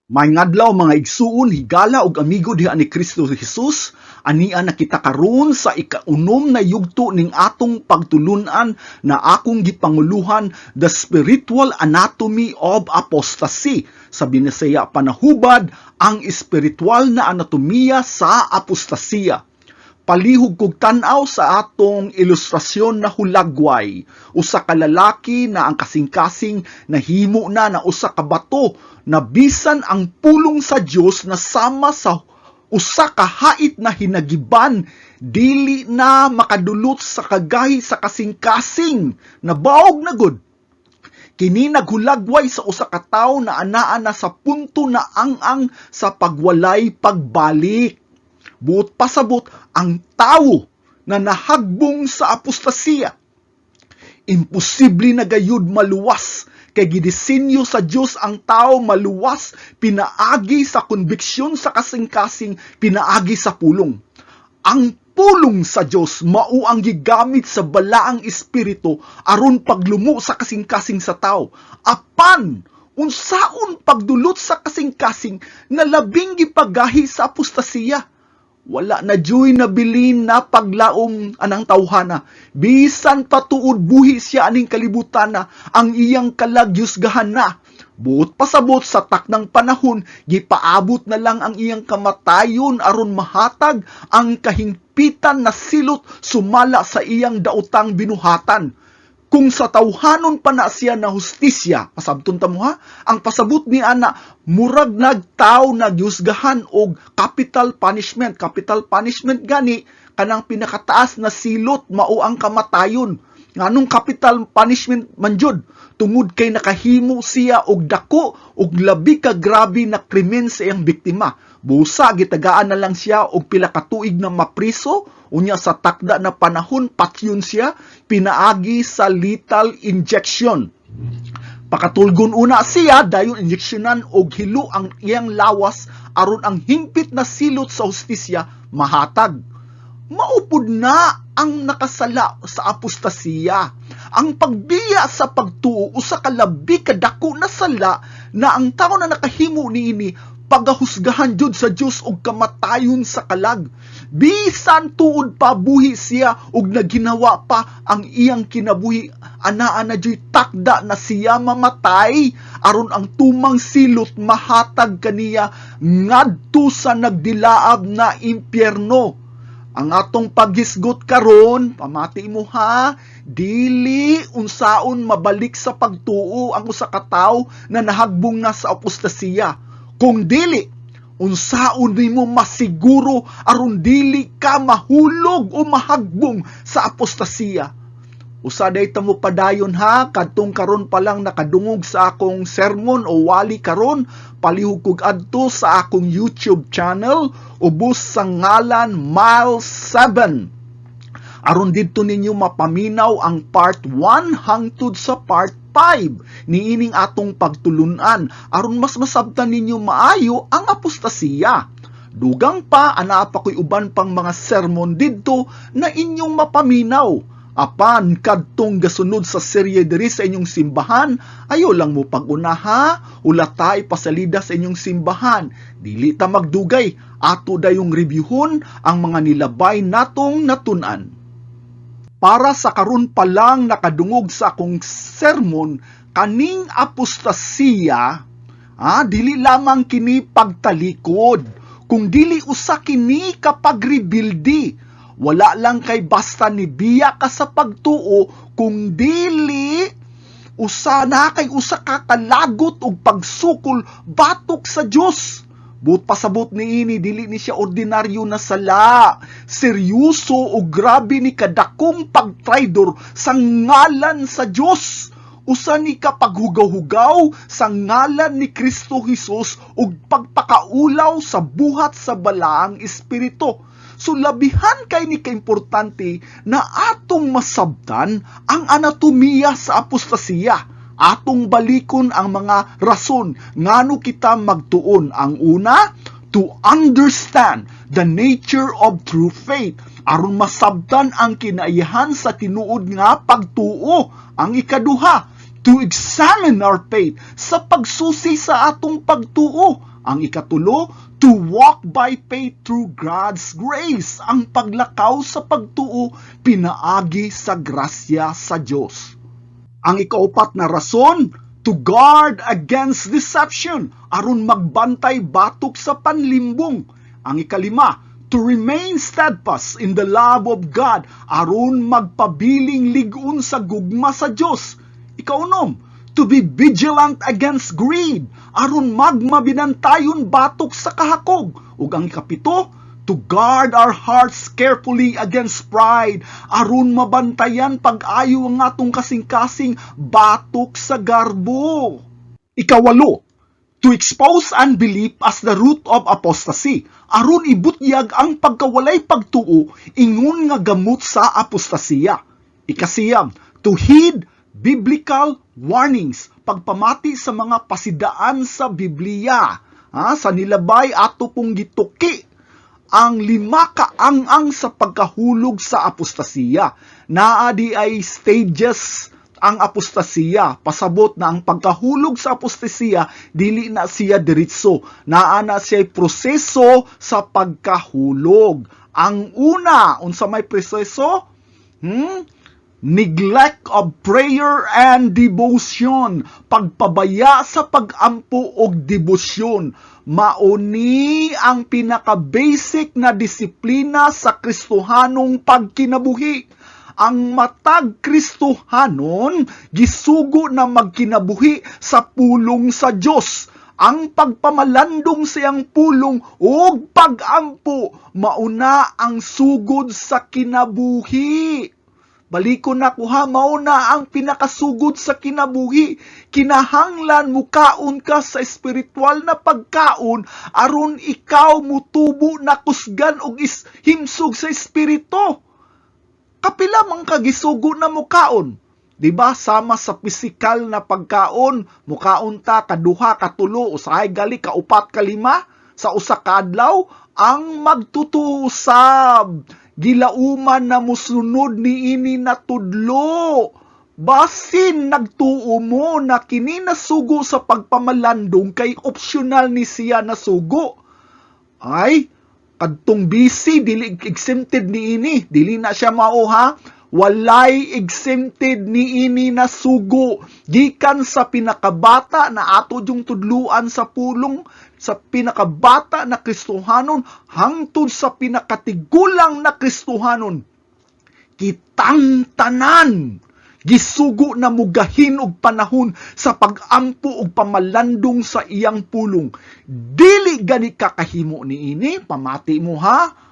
May ngadlaw mga igsuon, higala ug amigo diha ni Kristo Jesus, ania nakita karon sa ikaunom na yugto ning atong pagtulunan na akong gipanguluhan, The Spiritual Anatomy of Apostasy. Sa Binisaya panahubad, ang espiritual na anatomiya sa apostasiya. Palihog kog tan-aw sa atong ilustrasyon na hulagway. Usa ka lalaki na ang kasing-kasing nahimo na usa ka bato na bisan ang pulong sa Dios na sama sa usa ka hait na hinagiban dili na makadulot sa kagahi sa kasing-kasing na baog na gud. Kini naghulagway sa usa ka tawo na anaa na sa punto na ang sa pagwalay pagbalik. Buot pasabot ang tao na nahagbong sa apostasiya. Imposible na gayud maluwas kay gidisenyo sa Dios ang tao maluwas pinaagi sa konbiksyon sa kasing-kasing, pinaagi sa pulong. Ang pulong sa Dios mao ang gigamit sa balaang espiritu aron paglumo sa kasing-kasing sa tao. Apan unsaon pagdulot sa kasing-kasing na labing gipagahi sa apostasiya? Wala na joy na bilin na paglaom anang tawhana. Bisan patuod buhi siya aning kalibutan na ang iyang kalagyusgahan na. Buot pasabot sa taknang panahon, gipaabot na lang ang iyang kamatayon aron mahatag ang kahingpitan na silot sumala sa iyang daotang binuhatan. Kung sa tawhanon pa na siya na hustisya, pasabton ta mo ha, ang pasabot ni ana, murag nagtaw nagyusgahan og capital punishment. Capital punishment gani, kanang pinakataas na silot mao ang kamatayon. Nganong capital punishment man jud? Tungod kay nakahimo siya og dako og labi ka grabe na krimen sa iyang biktima. Busa gitagaan na lang siya og pila ka tuig na mapriso, unya sa takda na panahon patyon siya pinaagi sa lethal injection. Pakatulgon una siya dayon injeksyonan og hilo ang iyang lawas aron ang hingpit na silot sa hustisya mahatag. Maupod na ang nakasala sa apostasiya. Ang pagbiya sa pagtuo usa ka labi ka dako na sala na ang tao na nakahimo niini pagahusgahan jud sa Dios og kamatayon sa kalag. Bisan tuod pa buhi siya og nagginawa pa ang iyang kinabuhi, anaa na joy takda na siya mamatay aron ang tumang silot mahatag kaniya ngadto sa nagdilaab na impyerno. Ang atong paghisgot karon, pamati mo ha, dili unsaon mabalik sa pagtuo ang usa ka tawo na nahagbong na sa apostasiya. Kung dili, unsaon nimo masiguro aron dili ka mahulog o mahagbong sa apostasiya. Usa day ta mo padayon ha, kadtong karon pa lang nakadungog sa akong sermon o wali karon, palihog kog adto sa akong YouTube channel, ubos sa ngalan Mile 7. Aron didto ninyo mapaminaw ang part 1 hangtod sa part 5 niining atong pagtulunan aron mas masabtan ninyo maayo ang apostasiya. Dugang pa anaa pa ko'y uban pang mga sermon didto na inyong mapaminaw. Apan kadtong gasunod sa serye diri sa inyong simbahan, ayo lang mo pag-unaha, ulatay pasalida sa inyong simbahan. Dili ta magdugay, ato dayong reviewon ang mga nilabay natong natunan. Para sa karon pa lang nakadungog sa akong sermon, kaning apostasiya, dili lamang kini pagtalikod, kung dili usa kini kapag rebildi. Wala lang kay basta ni biya ka sa pagtuo, kung dili usa ka kalagot og pagsukol batok sa Dios. But pasabot niini dili ni siya ordinaryo na sala. Seryoso o grabe ni kadakong pagtraidor sa ngalan sa Dios. Usa ni ka paghugaw-hugaw sa ngalan ni Kristo Jesus ug pagpakaulaw sa buhat sa balaang espiritu. So labihan kay ni kaimportante na atong masabtan ang anatomiya sa apostasiya. Atong balikon ang mga rason ngano kita magtuon. Ang una, to understand the nature of true faith. Aron masabtan ang kinaiyahan sa tinuod nga pagtuo. Ang ikaduha, to examine our faith sa pagsusi sa atong pagtuo. Ang ikatulo, to walk by faith through God's grace. Ang paglakaw sa pagtuo, pinaagi sa grasya sa Diyos. Ang ikaupat na rason, to guard against deception, aron magbantay batok sa panlimbong. Ang ikalima, to remain steadfast in the love of God, aron magpabiling ligon sa gugma sa Diyos. Ikaunom, to be vigilant against greed, aron magmabinantayon batok sa kahakog. Ug ang ikapito, to guard our hearts carefully against pride, aron mabantayan pag-ayo ang atong kasing-kasing batok sa garbo. Ikawalo, to expose unbelief as the root of apostasy, aron ibutyag ang pagkawalay pagtuo ingon nga gamot sa apostasiya. Ikasiyam, to heed biblical warnings, pagpamati sa mga pasidaan sa Biblia. Sa nilabay ato pong gituki ang 5 kaang-ang sa pagkahulog sa apostasiya. Naadi ay stages ang apostasiya. Pasabot na ang pagkahulog sa apostasiya, dili na siya diretso. Naa na siya proseso sa pagkahulog. Ang una, unsa may proseso? Neglect of prayer and devotion, pagpabaya sa pagampo og debosyon. Mauni ang pinaka-basic na disiplina sa Kristohanong pagkinabuhi. Ang matag Kristohanon gisugo na magkinabuhi sa pulong sa Dios. Ang pagpamalandong siyang pulong ug pagampo mauna ang sugod sa kinabuhi. Balikon na ko ha, mauna ang pinakasugod sa kinabuhi. Kinahanglan mukaon ka sa espiritual na pagkaon aron ikaw mutubo na kusgan og himsog sa espiritu. Kapila man kagisugo na mukaon. Diba, sama sa pisikal na pagkaon, mukaon ta kaduha, katulo, usahay gali, kaupat, kalima, sa usa ka adlaw, ang magtutusab. Gilauman na musunod ni ini na tudlo. Basin nagtuo mo na kini nasugo sa pagpamalandong kay opsyonal ni siya nasugo. Ay, kadtong busy, dili exempted ni ini. Dili na siya mao ha. Walay exempted ni ini na sugo. Gikan sa pinakabata na ato yung tudluan sa pulong, sa pinakabata na Kristohanon, hangtod sa pinakatigulang na Kristohanon. Kitang tanan, gisugo na mugahin og panahon sa pagampo og pamalandong sa iyang pulong. Dili gani kakahimo ni ini, pamati mo ha.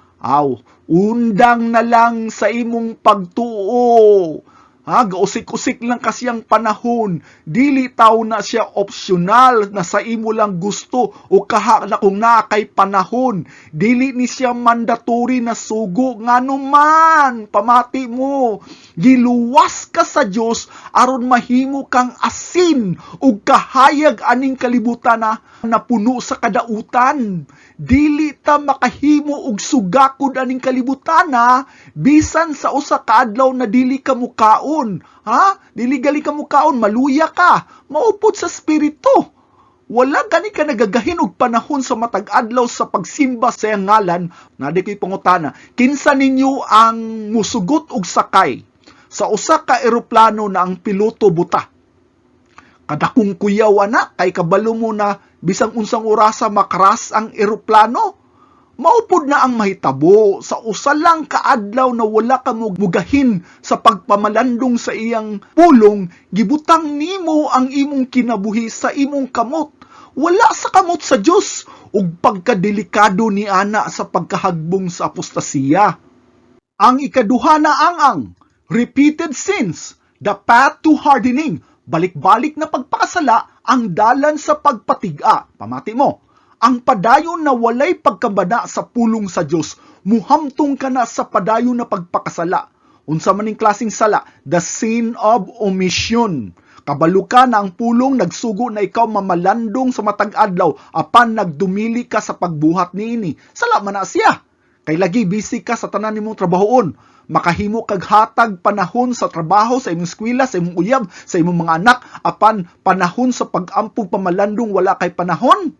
Undang na lang sa imong pagtuo. Gausik-usik lang kasi ang panahon. Dili taw na siya optional na sa imo lang gusto o kaha na kung na kay panahon. Dili ni siya mandatory na sugo. Ngano man, pamati mo. Giluwas ka sa Dios aron mahimo kang asin ug kahayag aning kalibutan na puno sa kadautan. Dili ta makahimo og sugakod aning kalibutan bisan sa usa ka adlaw na dili ka mukaon. Dili gali ka mukaon, maluya ka, maupod sa espiritu. Wala gani ka nagagahin og panahon sa matag adlaw sa pagsimba sa iyang ngalan. Nadi ko'y pangutana, kinsa ninyo ang musugot og sakay sa usa ka eroplano na ang piloto buta? Kadakong kuyaw kay kabalo mo na bisang unsang orasa makaras ang eroplano. Maupod na ang mahitabo sa usa lang kaadlaw na wala ka mugahin sa pagpamalandong sa iyang pulong, gibutang nimo ang imong kinabuhi sa imong kamot. Wala sa kamot sa Dios ug pagkadelikado ni ana sa pagkahagbong sa apostasiya. Ang ikaduha na ang repeated sins, the path to hardening, balik-balik na pagpakasala ang dalan sa pagpatiga. Pamati mo, ang padayon na walay pagkabana sa pulong sa Dios, muhamtong ka na sa padayon na pagpakasala. Unsa maning klaseng sala? The sin of omission. Kabalo ka na ang pulong nagsugo na ikaw mamalandong sa matag adlaw apan nagdumili ka sa pagbuhat niini. Sala man na siya. Kay lagi busy ka sa tanan nimong trabahoon. Makahimo kag hatag panahon sa trabaho, sa imong eskwela, sa imong uyab, sa imong mga anak, apan panahon sa pag-ampog pamalandong wala kay panahon.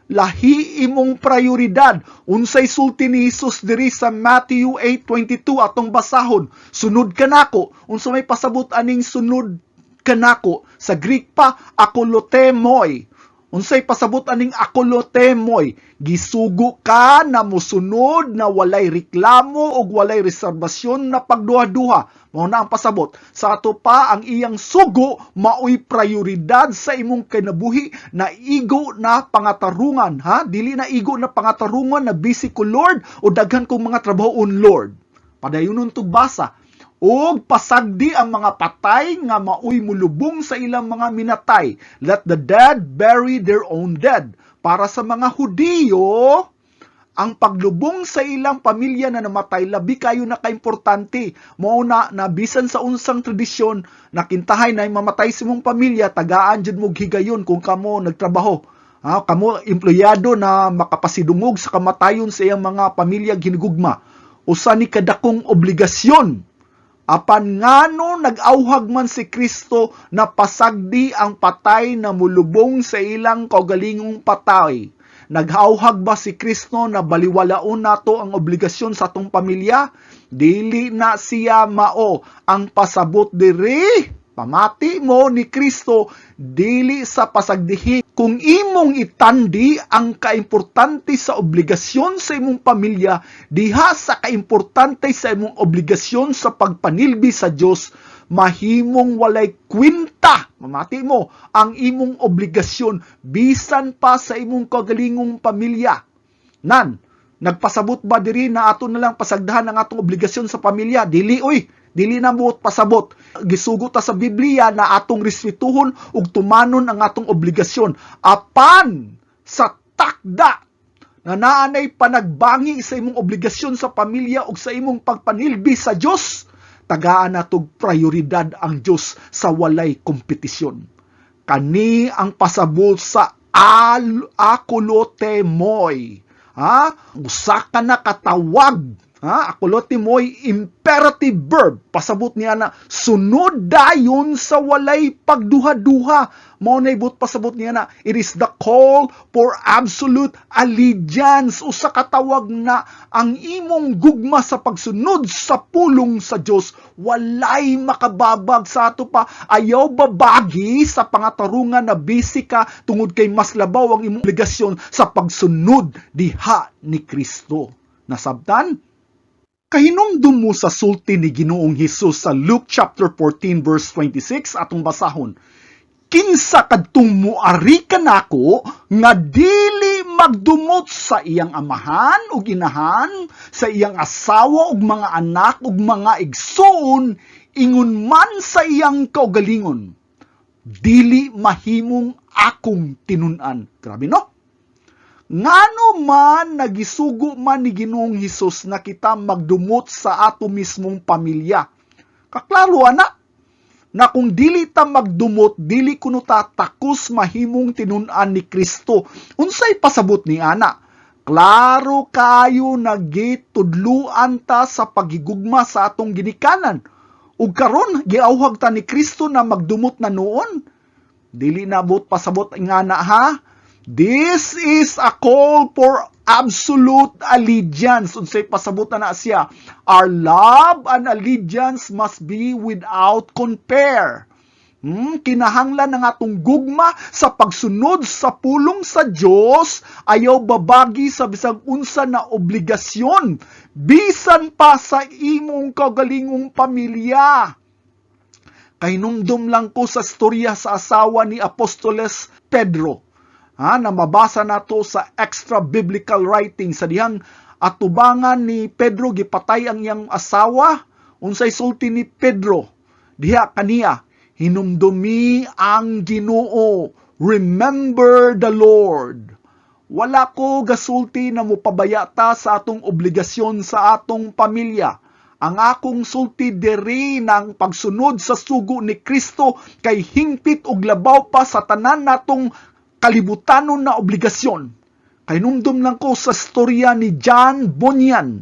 lahi imong prioridad. Unsay sulti ni Jesus diri sa Matthew 8:22 atong basahon, sunod kanako. Unsa may pasabot aning sunod kanako? Sa Greek pa, akolotemoi. Unsay pasabot aning akolotemoy? Gisugo ka na mosunod na walay reklamo o walay reserbasyon na pagduha-duha. Mao na ang pasabot. Sa ato pa, ang iyang sugo maoy prioridad sa imong kinabuhi na igo na pangatarungan. Dili na igo na pangatarungan na busy ko Lord o daghan kong mga trabahoon Lord. Padayunon tug basa. Og pasagdi ang mga patay nga maoy mulubong sa ilang mga minatay. Let the dead bury their own dead. Para sa mga Hudiyo, ang paglubong sa ilang pamilya na namatay labi kayo na kaimportante. Mao na bisan sa unsang tradisyon, nakintahay na mamatay sa imong pamilya, tagaan jud mo higayon kung kamo nagtrabaho. Kamo empleyado na makapasidungog sa kamatayon sa iyang mga pamilya ginugma. Usa ni kadakong obligasyon. Apan ngano nag-auhag man si Kristo na pasagdi ang patay na mulubong sa ilang kaugalingong patay. Nag-auhag ba si Kristo na baliwalaon nato ang obligasyon sa atong pamilya? Dili na siya mao. Ang pasabot diri, pamati mo ni Kristo, dili sa pasagdihi. Kung imong itandi ang kaimportante sa obligasyon sa imong pamilya, diha sa kaimportante sa imong obligasyon sa pagpanilbi sa Dios, mahimong walay kwinta, mamati mo, ang imong obligasyon bisan pa sa imong kagalingong pamilya. Nagpasabot ba diri na ato na lang pasagdahan ang atong obligasyon sa pamilya? Dili na mo pasabot. Gisugot ta sa Biblia na atong respetuhon ug tumanon ang atong obligasyon. Apan sa takda na naanay panagbangi sa imong obligasyon sa pamilya ug sa imong pagpanilbi sa Dios, tagaan natog prioridad ang Dios sa walay kompetisyon. Kani ang pasabot sa akolotemoy. Usa ka na katawag. Akolotemoy, imperative verb. Pasabot niya na sunod dayon sa walay pagduha-duha. Mao na ibut pasabot niya na it is the call for absolute allegiance. Usa ka tawag na ang imong gugma sa pagsunod sa pulong sa Dios walay makababag. Sa ato pa, ayaw babagi sa pangatarungan na busy ka tungod kay mas labaw ang imong obligasyon sa pagsunod diha ni Kristo. Nasabtan? Kahinumdum mo sa sulti ni Ginoong Hesus sa Luke chapter 14 verse 26 atong basahon. Kinsa kadtong muari kanako nga dili magdumot sa iyang amahan ug inahan, sa iyang asawa ug mga anak ug mga igsoon, ingon man sa iyang kaugalingon, dili mahimong akong tinun-an. Grabe no? Ngano man nagisugo man ni Ginoong Hesus na kita magdumot sa ato mismong pamilya. Kaklaro na kung dili ta magdumot, dili kuno ta takos mahimong tinun-an ni Kristo. Unsay pasabot ni ana? Klaro kayo nagitudluan ta sa pagigugma sa atong ginikanan. Ug karon giauhag ta ni Kristo na magdumot na noon. Dili na bot pasabot ingana This is a call for absolute allegiance. Unsay pasabot na siya? Our love and allegiance must be without compare. Kinahanglan ng atong gugma sa pagsunod sa pulong sa Dios, ayaw babagi sa bisag unsa na obligasyon, bisan pa sa imong kaugalingong pamilya. Kahinumdum lang ko sa storya sa asawa ni Apostoles Pedro. Na mabasa nato sa extra biblical writing sa dihang atubangan ni Pedro gipatay ang iyang asawa. Unsay sulti ni Pedro diha kaniya, hinumdumi ang Ginoo, remember the Lord. Wala ko gasulti na mupabaya ta sa atong obligasyon sa atong pamilya. Ang akong sulti diri ng pagsunod sa sugo ni Kristo kay hingpit og labaw pa sa tanan natong kalibutanon na obligasyon. Kainumdum lang ko sa storya ni John Bunyan.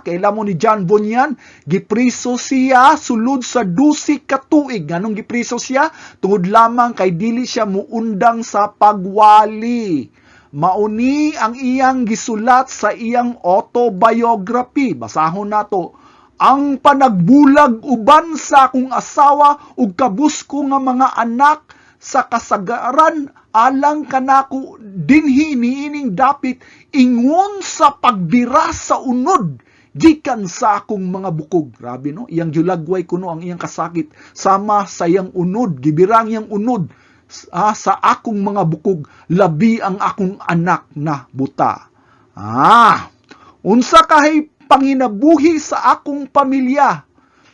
Kailan mo ni John Bunyan? Gipriso siya sulod sa 12 ka tuig. Anong gipriso siya? Tungod lamang kay dili siya muundang sa pagwali. Mauni ang iyang gisulat sa iyang autobiography. Basahon nato. Ang panagbulag uban sa akong asawa ug kabus ko nga mga anak sa kasagaran alang kanako dinhi niining dapit ingon sa pagbira sa unod gikan sa akong mga bukog. Grabe no, iyang gilagway kuno ang iyang kasakit sama sa iyang unod, gibirang iyang unod sa akong mga bukog, labi ang akong anak na buta. Unsa kahay panginabuhi sa akong pamilya,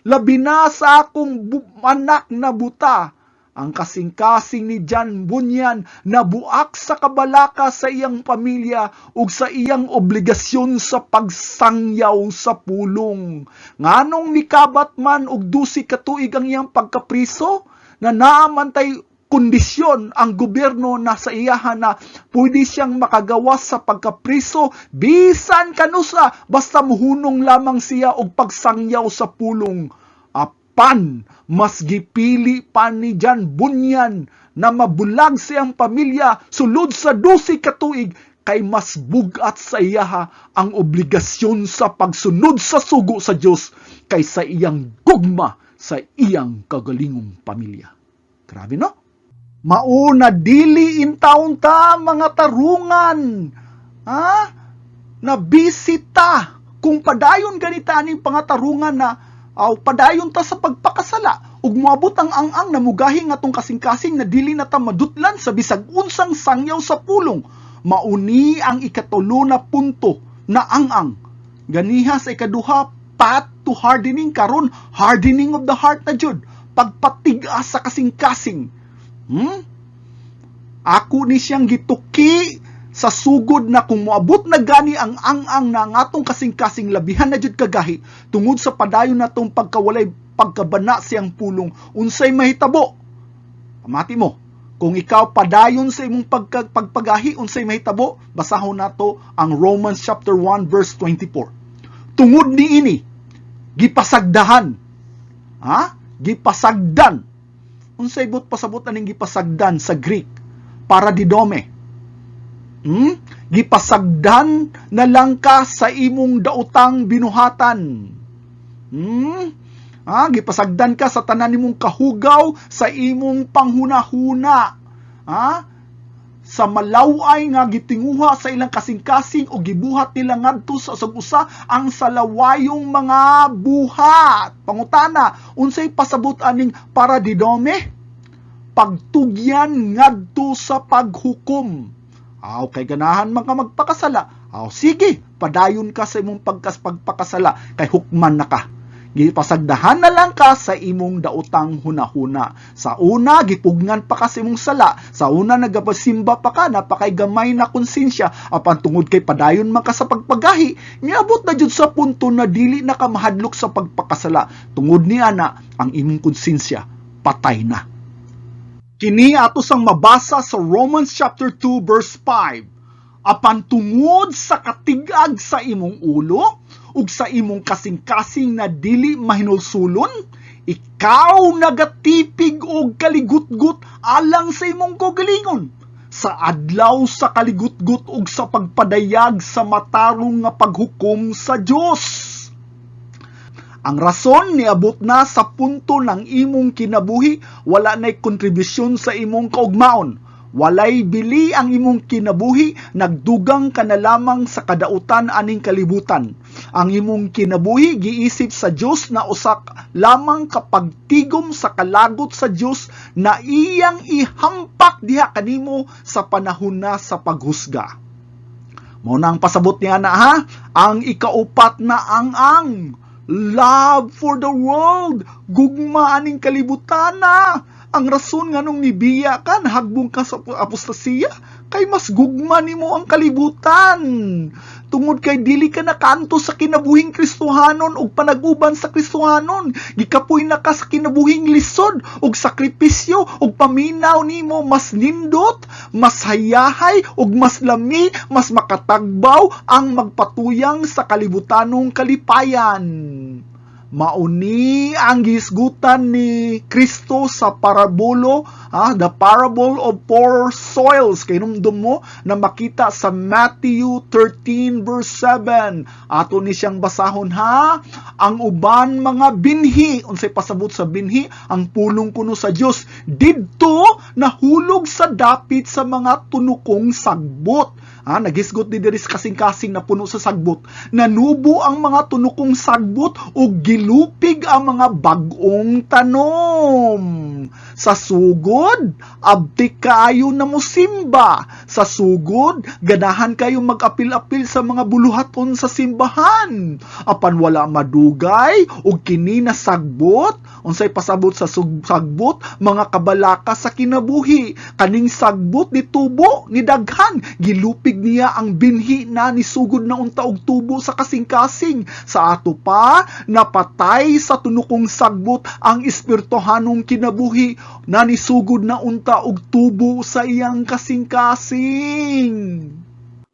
labi na sa akong anak na buta. Ang kasing-kasing ni John Bunyan nabuak sa kabalaka sa iyang pamilya ug sa iyang obligasyon sa pagsangyaw sa pulong. Nganong nikabat man og 12 ka tuig ang iyang pagkapriso, na naamantay kondisyon ang gobyerno na sa iyahan na pwede siyang makagawas sa pagkapriso bisan kanusa basta muhunong lamang siya og pagsangyaw sa pulong. Apan mas gipili pa ni John Bunyan na mabulag siyang pamilya sulod sa 12 ka tuig kay mas bugat sa iyaha ang obligasyon sa pagsunod sa sugo sa Dios kaysa iyang gugma sa iyang kagalingong pamilya. Grabe no? Mauna dili in taon ta mga tarungan. Nabisita kung padayon ganita aning pangatarungan na padayon ta sa pagpakasala ug moabot ang ang-ang na mugahi nga tong kasing-kasing na dili na ta madutlan sa bisag unsang sangyaw sa pulong. Mauni ang ikatulo na punto na ang-ang. Ganiha sa ikaduha, path to hardening, karon hardening of the heart na jud, pagpatiga sa kasing-kasing. Ako ni siyang gituki sa sugod na kung moabot na gani ang ang-ang na ang atong kasing-kasing labihan na jud kagahi tungod sa padayon natong pagkawalay pagkabana siyang pulong, unsay mahitabo? Pamati mo, kung ikaw padayon sa imong pagpagahi, unsay mahitabo? Basahon nato ang Romans chapter 1 verse 24. Tungod niini gipasagdahan, gipasagdan. Unsay but pasabot aning gipasagdan sa Greek? Paradidome. Gipasagdan na lang ka sa imong daotang binuhatan. Gipasagdan ka sa tanan nimong kahugaw, sa imong panghuna-huna. Sa malaway nga gitinguha sa ilang kasing-kasing o gibuhat nila ngadto sa usa ang salawayong mga buhat. Pangutana, unsay pasabot aning paradidome? Pagtugyan ngadto sa paghukom. Kay ganahan man ka magpakasala. Sige, padayon ka sa imong pagpakasala kay hukman na ka. Gipasagdahan na lang ka sa imong daotang hunahuna. Sa una, gipugngan pa ka sa imong sala. Sa una, nagapasimba pa ka, napakay gamay na konsensya. Apan tungod kay padayon man ka sa pagpagahi, niabot na jud sa punto na dili na ka mahadlok sa pagpakasala. Tungod niya na, ang imong konsensya, patay na. Kini ato sang mabasa sa Romans chapter 2 verse 5. Apan tungod sa katig-ag sa imong ulo, ug sa imong kasing-kasing na dili mahinulsulon, ikaw nagatipig og kaligutgut alang sa imong kaugalingon sa adlaw sa kaligutgut ug sa pagpadayag sa matarong nga paghukom sa Dios. Ang rason niabot na sa punto ng imong kinabuhi, wala nay kontribusyon sa imong kaugmaon. Walay bili ang imong kinabuhi, nagdugang ka na lamang sa kadautan aning kalibutan. Ang imong kinabuhi giisip sa Dios na usak lamang kapag tigom sa kalagot sa Dios na iyang ihampak diha kanimo sa panahon na sa paghusga. Mao na ang pasabot niya na ang ikaupat na ang love for the world, gugma aning kalibutan na. Ang rason nga nung nibiya ka, nahagbong ka sa apostasiya, kay mas gugma nimo ang kalibutan. Tungod kay dili ka nakanto sa kinabuhing Kristohanon ug panag-uban sa Kristohanon. Gikapoy na ka sa kinabuhing lisod ug sakripisyo ug paminaw nimo mas nindot, mas hayahay ug mas lami, mas makatagbaw ang magpatuyang sa kalibutanong kalipayan. Mauni ang gisgutan ni Kristo sa parabolo, the parable of four soils. Kinumdum mo na makita sa Matthew 13 verse 7. Ato ni siyang basahon ha. Ang uban mga binhi, unsay pasabot sa binhi, ang pulong kuno sa Dios didto nahulog sa dapit sa mga tunukong sagbot. Nagisgot ni Diris kasing-kasing na puno sa sagbot. Nanubo ang mga tunukong sagbot o gilupig ang mga bagong tanom. Sa sugod, abdi kayo na musimba. Sa sugod, ganahan kayo mag-apil-apil sa mga buluhaton sa simbahan. Apan wala madugay o kini na sagbot, unsay pasabot sa sagbot, mga kabalaka sa kinabuhi. Kaning sagbot ni tubo, ni daghan, gilupig niya ang binhi na ni sugod na unta og tubo sa kasing-kasing. Sa ato pa, napatay sa tunukong sagbot ang espirituhanong kinabuhi na nisugod na unta og tubo sa iyang kasing-kasing.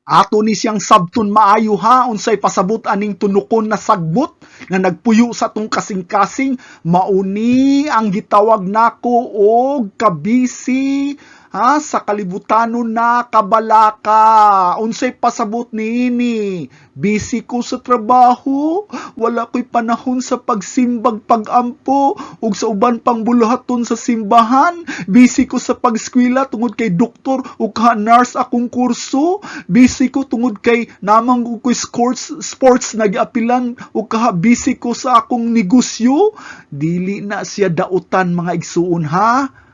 Ato ni siyang sabton maayo ha, unsay pasabot aning tunukon na sagbot nga nagpuyo sa tong kasing-kasing, mauni ang gitawag nako og kabisi sa kalibutanon na kabalaka. Unsay pasabot niini? Busy ko sa trabaho, wala ko'y panahon sa pagsimbag pagampo ug sa uban pang buluhaton sa simbahan. Busy ko sa pagskwela tungod kay doktor ug nurse akong kurso. Busy ko tungod kay namang ko'y sports nag-apilan ug busy ko sa akong negosyo. Dili na siya dautan mga igsuon ha.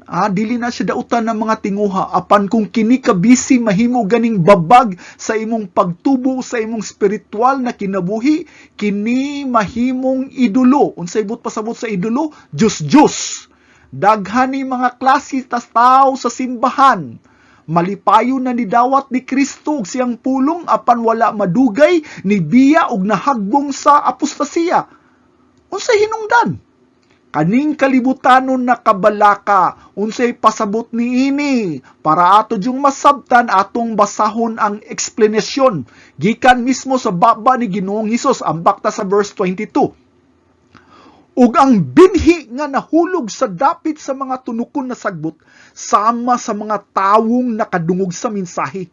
Dili na siya dautan ng mga tinguha. Apan kung kini ka busy mahimo ganing babag sa imong pagtubo sa imong spiritual na kinabuhi, kini mahimong idolo. Unsay but pasabot sa idolo? Diyos. Daghan ni mga klase tas tao sa simbahan. Malipayo na nidawat ni Kristo og siyang pulong, apan wala madugay ni biya og nahagbong sa apostasiya. Unsay hinungdan? Kaning kalibutanon na kabalaka, unsay pasabot niini, para ato yung masabtan atong basahon ang explanation gikan mismo sa baba ni Ginoong Hesus, ambak ta sa verse 22. Ug ang binhi nga nahulog sa dapit sa mga tunukon na sagbot sama sa mga tawong nakadungog sa mensahe.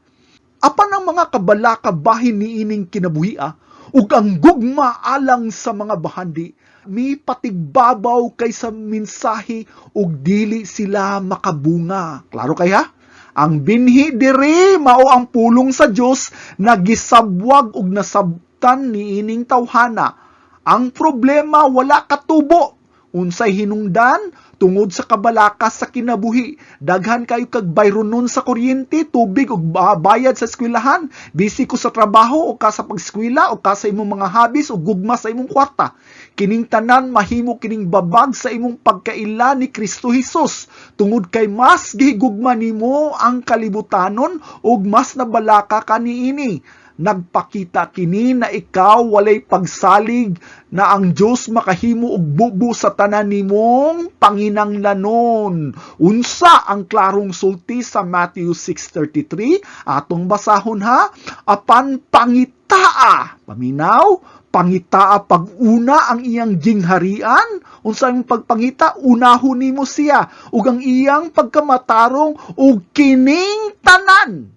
Apan ang mga kabalaka bahin niining kinabuhia ug ang gugma alang sa mga bahandi, mi patigbabaw kay sa mensahe ug dili sila makabunga. Klaro kaya? Ang binhi diri mao ang pulong sa Dios na gisabwag ug nasabtan niining tawhana. Ang problema wala katubo. Unsay hinungdan? Tungod sa kabalaka sa kinabuhi. Daghan kayo kag bayronon sa kuryente, tubig ug bayad sa eskwelahan. Busy ko sa trabaho o ka sa pagskwela o ka sa imong mga habis o gugma sa imong kwarta. Kining tanan mahimo kining babag sa imong pagkaila ni Kristo Hesus. Tungod kay mas gihigugma nimo ang kalibutanon ug mas nabalaka kaniini. Nagpakita kini na ikaw walay pagsalig na ang Dios makahimo og bubo sa tanan nimong panginanglanon. Unsa ang klarong sulti sa Matthew 6:33? Atong basahon ha. Apan pangitaa, paminaw, pangitaa pag-una ang iyang gingharian. Unsa ang pagpangita? Unahon nimo siya ug ang iyang pagkamatarong ug kining tanan.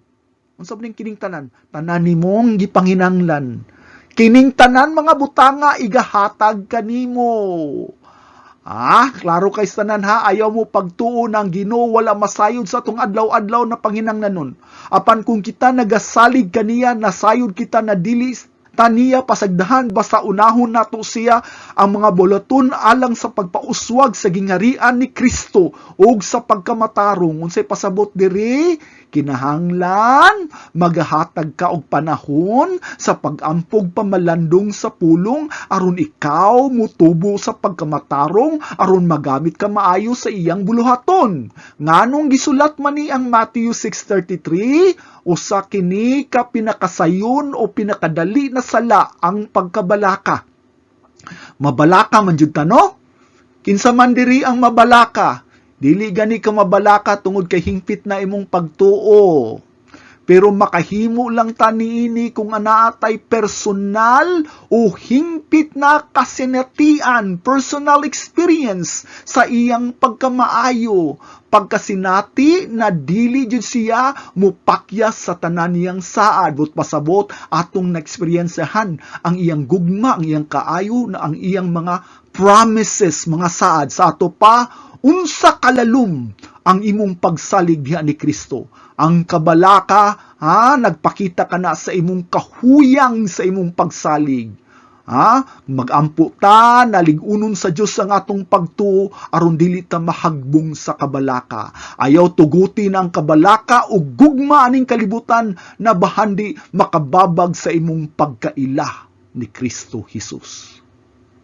Unsa ning kining tanan? Tanan nimong gipanginanglan. Kining tanan mga butanga igahatag kanimo. Klaro kay tanan ha, ayaw mo pagtuo ng Ginoo wala masayod sa atong adlaw-adlaw na panginanglanon. Apan kung kita nagasalig kaniya, nasayod kita na dili taniya pasagdahan basta unahon nato siya ang mga bulaton alang sa pagpauswag sa gingharian ni Kristo ug sa pagkamatarong. Unsay pasabot diri? Kinahanglan magahatag ka og panahon sa pag-ampog pamalandong sa pulong aron ikaw mutubo sa pagkamatarong aron magamit ka maayo sa iyang buluhaton. Nganong gisulat man ni ang Matthew 6:33? Usa kini ka pinakasayon o pinakadali na sala ang pagkabalaka. Mabalaka man jud ta no? Kinsa man diri ang mabalaka? Dili gani ka mabalaka tungod kay hingpit na imong pagtuo. Pero makahimo lang ta niini kung anaatay personal o hingpit na kasinatian, personal experience sa iyang pagkamaayo. Pagkasinati na dili jud siya mupakyas sa tanan niyang saad, but pasabot atong na-experiencehan ang iyang gugma, ang iyang kaayo, na ang iyang mga promises, mga saad. Sa ato pa, unsa kalalom ang imong pagsalig diha ni Kristo. Ang kabalaka, nagpakita ka na sa imong kahuyang sa imong pagsalig. Magampo ta, naligunon sa Diyos ang atong pagtuo, aron dili ta mahagbong sa kabalaka. Ayaw tugutin ang kabalaka ug gugma aning kalibutan na bahandi makababag sa imong pagkaila ni Kristo Jesus.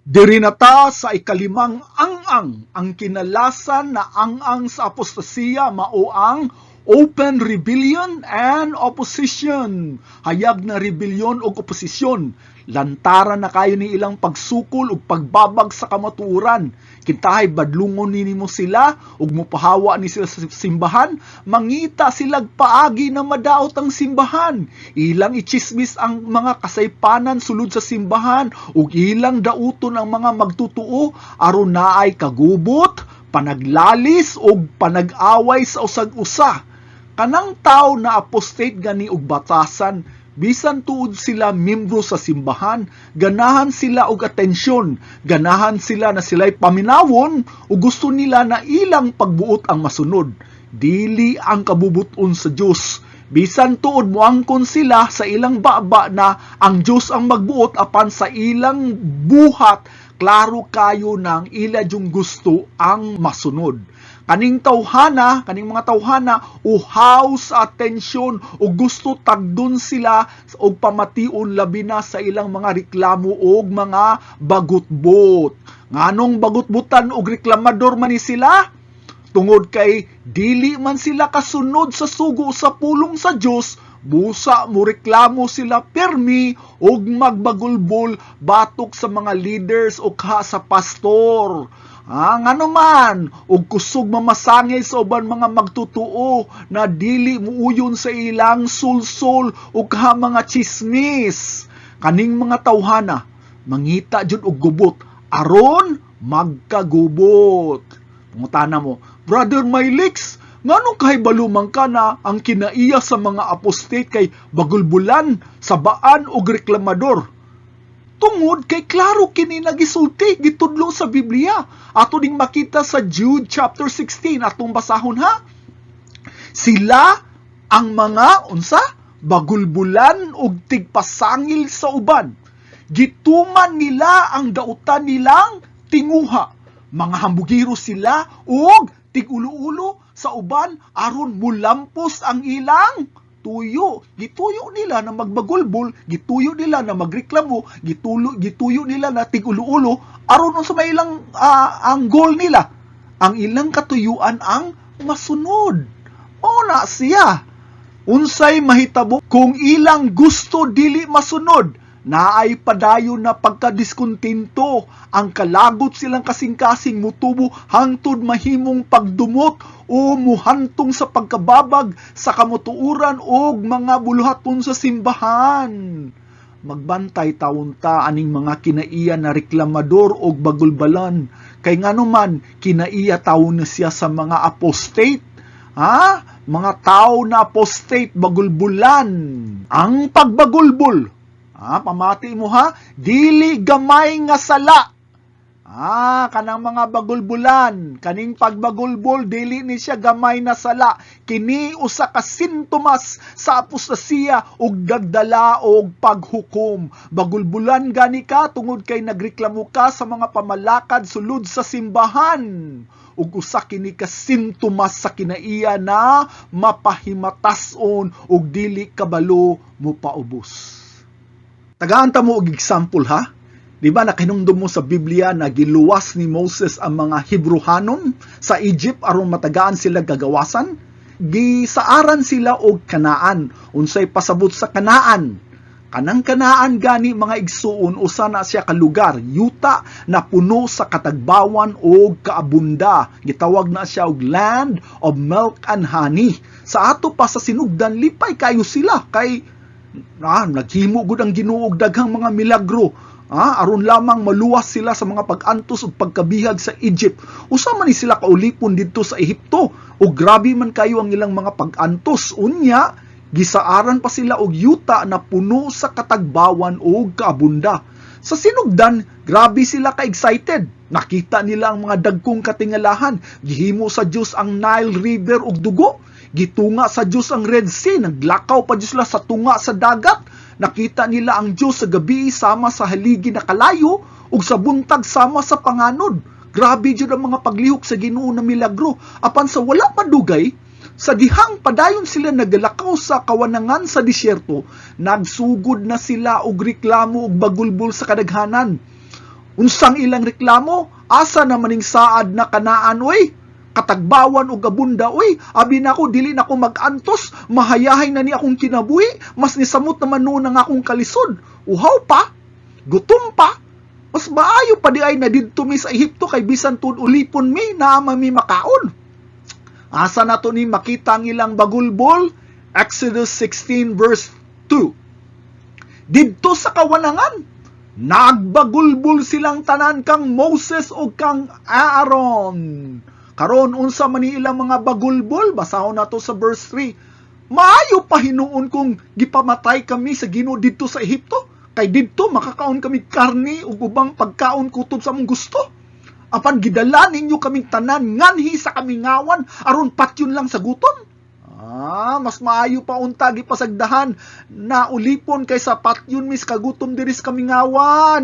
Diri na ta sa ikalimang ang-ang. Ang kinalasan na ang-ang sa apostasiya mao ang open rebellion and opposition. Hayag na rebellion ug oposisyon. Lantaran na kayo ni ilang pagsukol ug pagbabag sa kamatuoran. Kintahay badlungon nimo sila ug mopahawa ni sila sa simbahan, mangita silag paagi na madaot ang simbahan. Ilang ichismis ang mga kasaypanan sulod sa simbahan ug ilang dauton ang mga magtutuo aron naay kagubot, panaglalis ug panag-away sa usag-usa. Kanang tao na apostate gani og batasan, bisan tuod sila membro sa simbahan, ganahan sila og atensyon, ganahan sila na sila'y paminawon o gusto nila na ilang pagbuot ang masunod. Dili ang kabubuton sa Diyos. Bisan tuod moangkon sila sa ilang baba na ang Diyos ang magbuot apan sa ilang buhat, klaro kayo ng ila yung gusto ang masunod. Kaning mga tawhana, uhaw sa atensyon o gusto tagdon sila o pamation labi na sa ilang mga reklamo o mga bagutbot. Nganong bagutbutan o reklamador man ni sila? Tungod kay dili man sila kasunod sa sugo sa pulong sa Diyos, busa mo reklamo sila permi o magbagulbol batok sa mga leaders o sa pastor. Ngano man, ug kusog mamasangil sa uban mga magtutuo na dili muuyon sa ilang sulsol ug mga chismis. Kaning mga tawhana, mangita jud og gubot aron magkagubot. Pangutana mo, Brother Mylix, nganong kahibalo man ka na ang kinaiya sa mga apostate kay bagulbulan, sabaan ug reklamador? Tungod kay klaro kini nagisulti gitudlo sa Biblia. Ato ding makita sa Jude chapter 16, atong basahon ha. Sila ang mga bagulbulan ug tigpasangil sa uban. Gituman nila ang dautan nilang tinguha. Mga hambugiro sila ug tig-ulo-ulo sa uban aron mulampos ang ilang tuyo. Gituyo nila na magbagulbol, gituyo nila na magreklamo, gituyo nila na tig-ulo-ulo aron sa may ilang ang goal nila. Ang ilang katuyuan ang masunod. Na siya. Unsay mahitabo kung ilang gusto dili masunod, naay padayon na pagkadiskontinto, ang kalagot silang kasing-kasing mutubo hangtod mahimong pagdumot o muhantong sa pagkababag sa kamutuuran o mga buluhaton sa simbahan. Magbantay taon ta aning mga kinaiya na reklamador o bagulbalan, kay ngano man kinaiya taon na siya sa mga apostate. Mga tao na apostate, bagulbulan. Ang pagbagulbul, pamati mo dili gamay nga sala. Kanang mga bagulbulan, kaning pagbagulbol, dili ni siya gamay na sala. Kini usa ka sintomas sa apostasiya ug dagdala og paghukom. Bagulbulan gani ka tungod kay nagreklamo ka sa mga pamalakad sulod sa simbahan. Ug usa kini ka sintomas sa kinaiya na mapahimatason ug dili kabalo mo paubos. Tagaan ta mo og example ha. Di ba nakinumdum mo sa Biblia na giluwas ni Moses ang mga Hebrehanon sa Egypt aron matagaan sila gagawasan? Gisaaran sila og Kanaan. Unsay pasabot sa Kanaan? Kanang kanaan gani mga igsuon usa na siya ka lugar yuta na puno sa katagbawan o kaabunda. Gitawag na siya og land of milk and honey. Sa ato pa sa sinugdan lipay kayo sila kay naghimo gud ang Ginoo og daghang mga milagro. Aron lamang maluwas sila sa mga pag-antos ug pagkabihag sa Egypt. Usa man ni sila kaulipon didto sa Ehipto ug grabe man kayo ang ilang mga pag-antos. Unya, gisaaran pa sila og yuta na puno sa katagbawan o kaabunda. Sa sinugdan, grabe sila ka-excited. Nakita nila ang mga dagkong katingalahan. Gihimo sa Dios ang Nile River og dugo. Gitunga sa Dios ang Red Sea. Naglakaw pa Dios sila sa tunga sa dagat. Nakita nila ang Dios sa gabi sama sa haligi na kalayo ug sa buntag sama sa panganod. Grabe jud ang mga paglihok sa Ginoo na milagro. Apan sa wala padugay, sa dihang padayon sila nagalakaw sa kawanangan sa disyerto, nagsugod na sila og reklamo og bagulbol sa kadaghanan. Unsang ilang reklamo? Asa na maning saad na kanaan, oy? Katagbawan o gabunda, oy, abi na ako, dili na ako mag-antos, mahayahay na ni akong kinabuhi, mas nisamot naman noon ang akong kalisod. Uhaw pa, gutom pa, mas maayo pa di ay na didto mi sa Ehipto kay bisan tud ulipon mi na mami makaon. Asa na to ni makita ang ilang bagulbol? Exodus 16 verse 2. Didto sa kawanangan, nagbagulbol silang tanan kang Moses o kang Aaron. Karon unsa man ni ilang mga bagulbol? Basahon nato sa verse 3. Maayo pa hinuon kung gipamatay kami sa Ginoo didto sa Ehipto. Kay didto makakaon kami karne ug ubang pagkaon kutob sa among gusto. Apan gidala ninyo kaming tanan nganhi sa kamingawan aron patyon lang sa gutom. Mas maayo pa unta gipasagdahan na ulipon kaysa patyon mis kagutom diri sa kamingawan.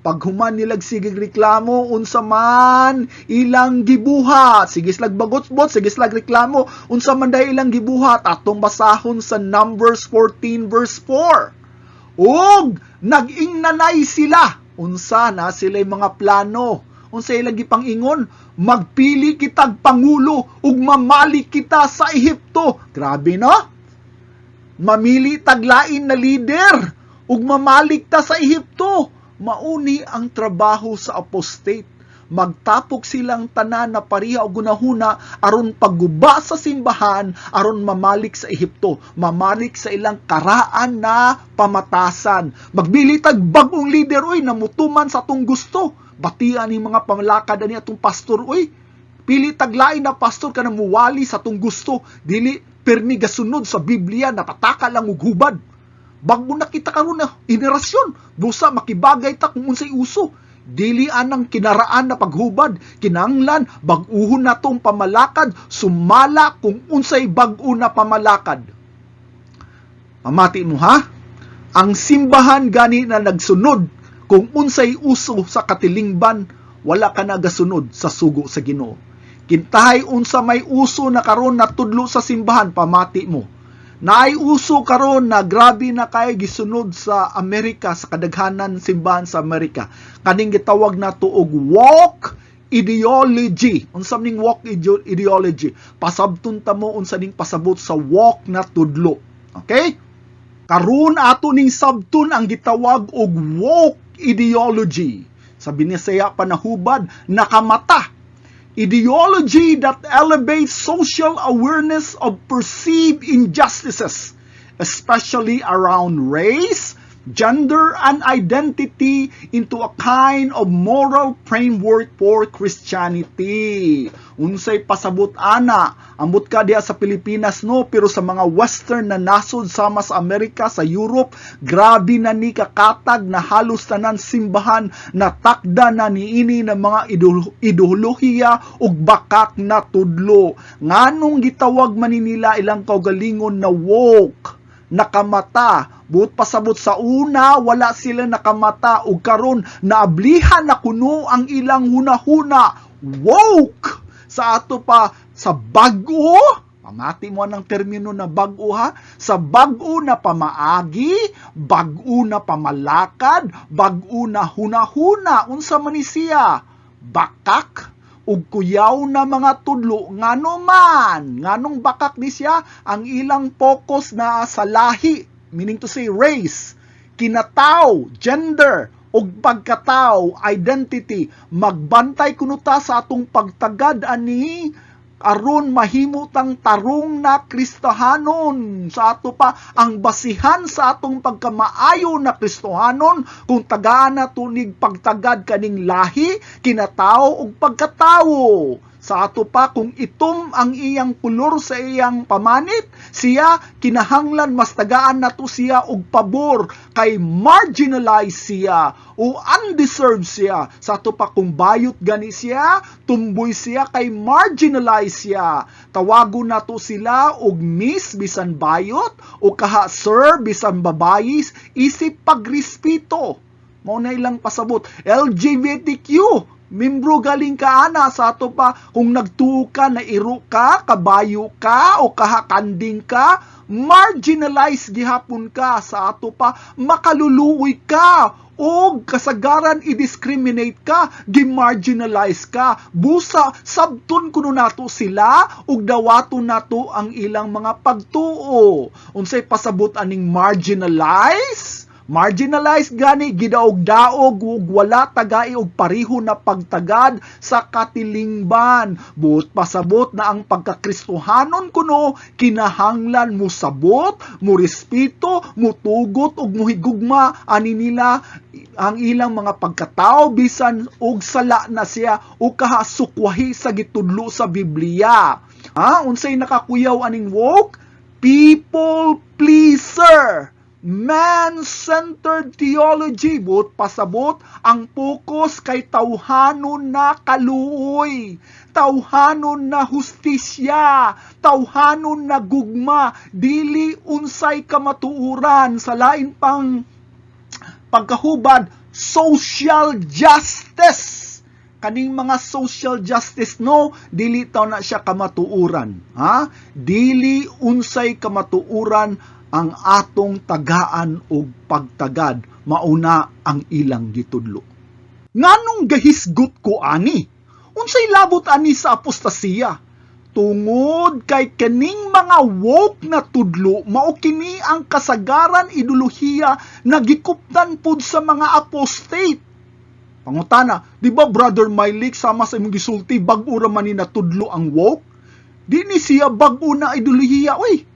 Paghuman nilag sigig reklamo, unsa man ilang gibuhat. Sige slag bagotsbot, sige slag reklamo, unsa man day ilang gibuhat. Atong basahon sa Numbers 14 verse 4. Og nag-ingnanay sila. Unsa na sila mga plano? Unsa ilang gipangingon? Magpili kitag pangulo ug mamali kita sa Ehipto. Grabe no? Mamili taglain na leader ug mamalik ta sa Ehipto. Mauni ang trabaho sa apostate. Magtapok silang tanan na pariha o gunahuna aron pagguba sa simbahan aron mamalik sa Ehipto, mamalik sa ilang karaan na pamatasan. Magbili tag bagong leader oy namutuman sa atong gusto. Batian ni mga pamalakad ani atong pastor oy. Pili taglain na pastor ka na muwali sa atong gusto, dili permi gasunod sa Biblia na pataka lang og hubad. Bago na kita karon na henerasyon, busa makibagay ta kung unsay uso. Dili anang kinaraan na paghubad, kinanglan bag-uhon na tong pamalakad, sumala kung unsay bag-o na pamalakad. Pamati mo ha? Ang simbahan gani na nagsunod kung unsay uso sa katilingban, wala ka nagasunod sa sugo sa Ginoo. Kintahay unsa may uso na karon na tudlo sa simbahan, pamati mo. Naay uso karon na grabe na kay gisunod sa Amerika, sa kadaghanan simbahan sa Amerika. Kaning gitawag nato og woke ideology. Unsa ning woke ideology? Pasabton ta mo unsa ning pasabot sa woke na tudlo. Okay? Karon ato ning sabton ang gitawag og woke ideology. Sa Binisaya panahubad, nakamata. Ideology that elevates social awareness of perceived injustices, especially around race, gender, and identity into a kind of moral framework for Christianity. Unsay pasabot ana, ambot ka diha sa Pilipinas no, pero sa mga western na nasod sama sa Amerika, sa Europe, grabe na ni kakatag na halos tanan simbahan na takda na niini ng mga ideolohiya ug bakak na tudlo. Nganong gitawag man nila ilang kaugalingon na woke, nakamata. Buot pasabot sa una, wala sila nakamata ug karon naablihan na kuno ang ilang hunahuna. Woke! Sa ato pa, sa bag-o, pamati mo ng termino na bag-o ha, sa bag-o na pamaagi, bag-o na pamalakad, bag-o na hunahuna, unsa man ni siya? Bakak ug kuyaw na mga tudlo, ngano man, nganong bakak ni siya, ang ilang focus na sa lahi, meaning to say race, kinataw, gender, ug pagkatao, identity, magbantay kuno ta sa atong pagtagad ani aron mahimo tang tarong na Kristohanon. Sa ato pa ang basihan sa atong pagkamaayo na Kristohanon kung tagaan nato nig pagtagad kaning lahi, kinatao ug pagkatawo. Sa ato pa kung itom ang iyang kulor sa iyang pamanit, siya kinahanglan mas tagaan nato siya og pabor kay marginalize siya o undeserved siya. Sa ato pa kung bayot gani siya, tumboy siya kay marginalize siya. Tawagon nato sila og miss bisan bayot o kaha sir bisan babayis, isip pagrespeto. Mao na ilang pasabot. LGBTQ, membro galing ka ana. Sa ato pa kung nagtuo ka, nairo ka, kabayo ka o kahakanding ka, marginalize gihapon ka. Sa ato pa makaluluoy ka o kasagaran i-discriminate ka, gi-marginalize ka. Busa sabton kuno nato sila ug dawaton nato ang ilang mga pagtuo. Unsay pasabot aning marginalize? Marginalized gani, gidaog-daog ug wala tagai og pareho na pagtagad sa katilingban. Buot pasabot na ang pagkakristohanon kuno kinahanglan mo sabot, mo respeto, mo tugot ug mohigugma ani nila ang ilang mga pagkatao bisan og sala na siya o kahasukwahi sa gitudlo sa Biblia. Unsay nakakuyaw aning woke? People pleaser. Man-centered theology, buot pasabot ang focus kay tawhanon na kaluoy, tawhanon na hustisya, tawhanon na gugma, dili unsay kamatuuran, sa lain pang pagkahubad, social justice. Kaning mga social justice, no, dili taw na siya kamatuuran. Dili unsay kamatuuran ang atong tagaan og pagtagad, mauna ang ilang gitudlo. Nganong gahisgot ko ani? Unsay labot ani sa apostasiya? Tungod kay kaning mga woke na tudlo, mao kini ang kasagaran ideolohiya na gikuptan pud sa mga apostate. Pangutana, di ba Brother Mylik sama sa imong gisulti bag-o ra man ni natudlo ang woke? Di ni siya bag-o na ideolohiya, oy.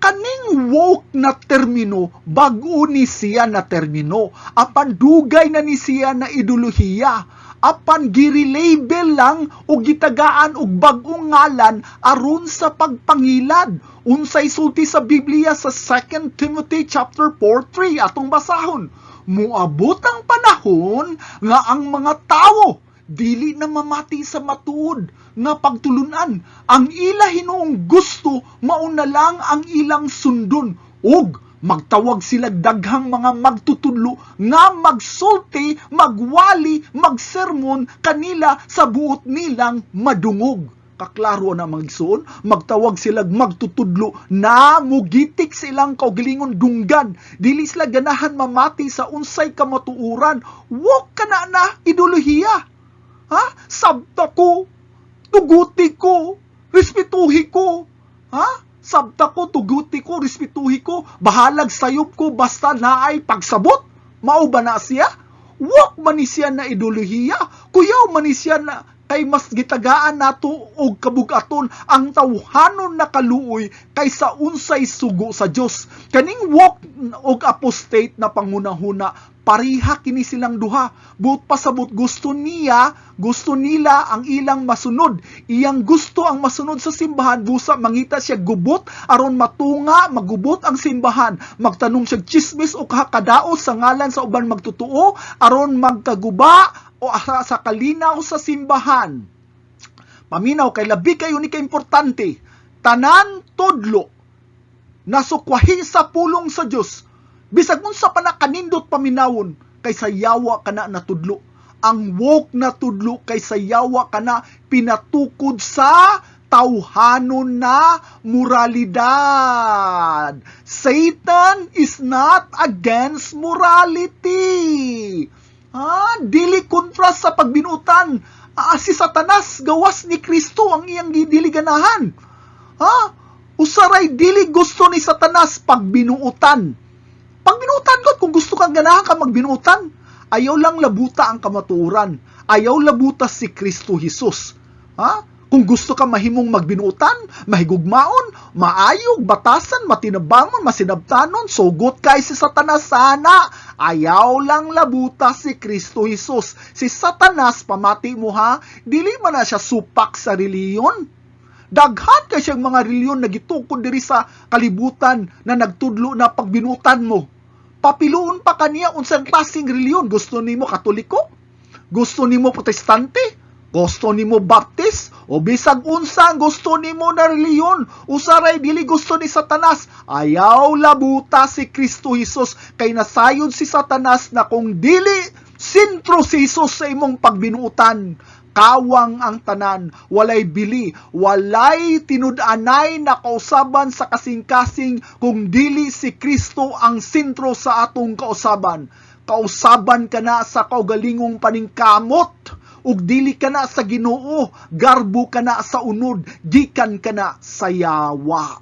Kaning woke na termino, bag-o ni siya na termino. Apan dugay na ni siya na ideolohiya. Apan giri-label lang o gitagaan og bag-ong ngalan aron sa pagpangilad. Unsay sulti sa Biblia sa 2 Timothy chapter 4:3 atong basahon. Muabot ang panahon nga ang mga tawo dili na mamati sa matuod nga pagtulunan. Ang ila hinuong gusto, mauna lang ang ilang sundon. Ug magtawag sila daghang mga magtutudlo nga magsulti, magwali, magsermon kanila sa buot nilang madungog. Kaklaro na magsuon, magtawag sila magtutudlo na mugitik silang kaugalingon dunggan. Dili sila ganahan mamati sa unsay kamatuuran. Wag ka na ideolohiya. Sabta ko, tuguti ko, respetuhi ko. Sabta ko, tuguti ko, respetuhi ko, bahalag sayop ko basta naay pagsabot. Mao ba na siya? Wak man ni siya na ideolohiya. Kuyaw man ni siya na kay mas gitagaan nato og kabugaton ang tawhanon na kaluoy kaysa unsay sugo sa Dios. Kaning woke og apostate na pangunahuna, pariha kini silang duha. Buot pasabot gusto nila ang ilang masunod. Iyang gusto ang masunod sa simbahan, busa mangita siya gubot aron matunga, magubot ang simbahan. Magtanong siya chismis o kahakadaos sa ngalan sa uban magtutuo aron magkaguba o sa kalinaw sa simbahan. Paminaw kay labi kayo ni kaimportante, tanan tudlo nasukwahi sa pulong sa Dios. Bisag unsa pa na kanindot paminawon kaysa yawa kana na tudlo. Ang woke na tudlo kaysa yawa kana pinatukod sa tawhanon na moralidad. Satan is not against morality. Dili kontras sa pagbinutan. Si Satanas gawas ni Kristo ang iyang dili ganahan. Usaray dili gusto ni Satanas pagbinuutan. Pagbinutan ko, kung gusto kang ganahan ka magbinutan, ayaw lang labuta ang kamatuoran. Ayaw labuta si Kristo Jesus. Ha? Kung gusto ka mahimong magbinutan, mahigugmaon, maayog, batasan, matinabangon, masinabtanon, sugot kay si Satanas sana. Ayaw lang labuta si Kristo Jesus. Si Satanas, pamati mo ha, dili man na siya supak sa reliyon. Daghan kay siyang mga reliyon na gitukod diri sa kalibutan na nagtudlo na pagbinutan mo. Papiluon pa kaniya unsang klaseng reliyon. Gusto nimo Katoliko? Gusto nimo Protestante? Gusto nimo Baptist? O bisag unsa gusto nimo na reliyon? Usaray dili gusto ni Satanas. Ayaw labuta si Kristo Jesus kay nasayod si Satanas na kung dili sentro si Jesus sa imong pagbinuutan, kawang ang tanan, walay bili, walay tinud-anay na kausaban sa kasing-kasing kung dili si Kristo ang sentro sa atong kausaban. Kausaban ka na sa kaugalingong paningkamot, ug dili ka na sa Ginoo, garbo ka na sa unod, gikan ka na sa yawa.